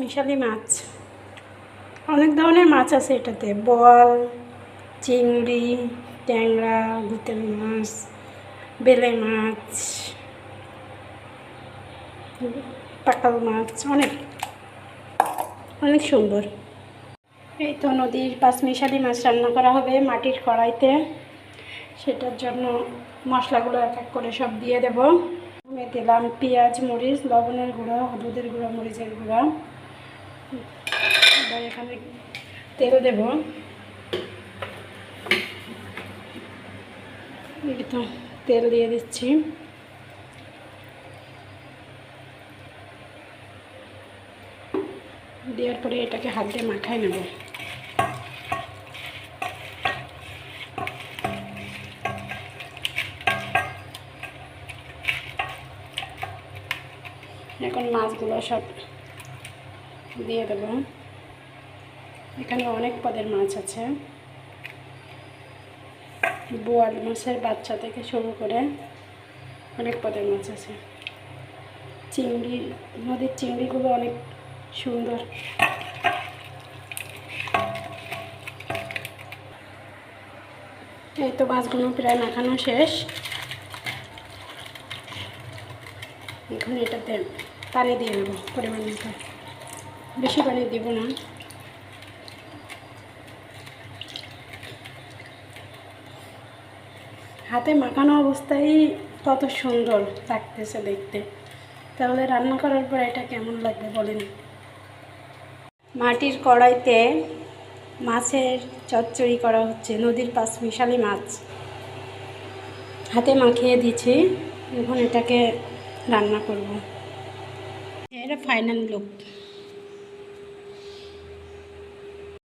পাঁচমিশালি মাছ, অনেক ধরনের মাছ আছে এটাতে। বোয়াল, চিংড়ি, ট্যাংরা, ভুতেল মাছ, বেলে মাছ, পাকাল মাছ, অনেক অনেক সুন্দর। এই তো নদীর পাঁচমিশালি মাছ রান্না করা হবে মাটির কড়াইতে। সেটার জন্য মশলাগুলো এক এক করে সব দিয়ে দেব। আমি দিলাম পেঁয়াজ, মরিচ, লবণের গুঁড়া, হলুদের গুঁড়া, মরিচের গুঁড়া। এবার এখানে তেল দেব। এই তো তেল দিয়ে দিচ্ছি। দেওয়ার পরে এটাকে হাত দিয়ে মাখায় নেব। এখন মাছগুলো সব দিয়ে দেব। এখানে অনেক পদের মাছ আছে, বোয়াল মাছের বাচ্চা থেকে শুরু করে অনেক পদের মাছ আছে। চিংড়ি, নদীর চিংড়িগুলো অনেক সুন্দর। এই তো মাছগুলো প্রায় মাখানো শেষ। এখন এটাতে পানি দিয়ে দেবো পরিমাণ মতো, বেশি পানি দিব না। হাতে মাখানো অবস্থায় কত সুন্দর লাগতেছে দেখতে, তাহলে রান্না করার পর এটা কেমন লাগবে বলেন। মাটির কড়াইতে মাছের চচ্চড়ি করা হচ্ছে, নদীর পাঁচমিশালি মাছ হাতে মাখিয়ে দিয়েছি। এখন এটাকে রান্না করব। এটা ফাইনাল লুক।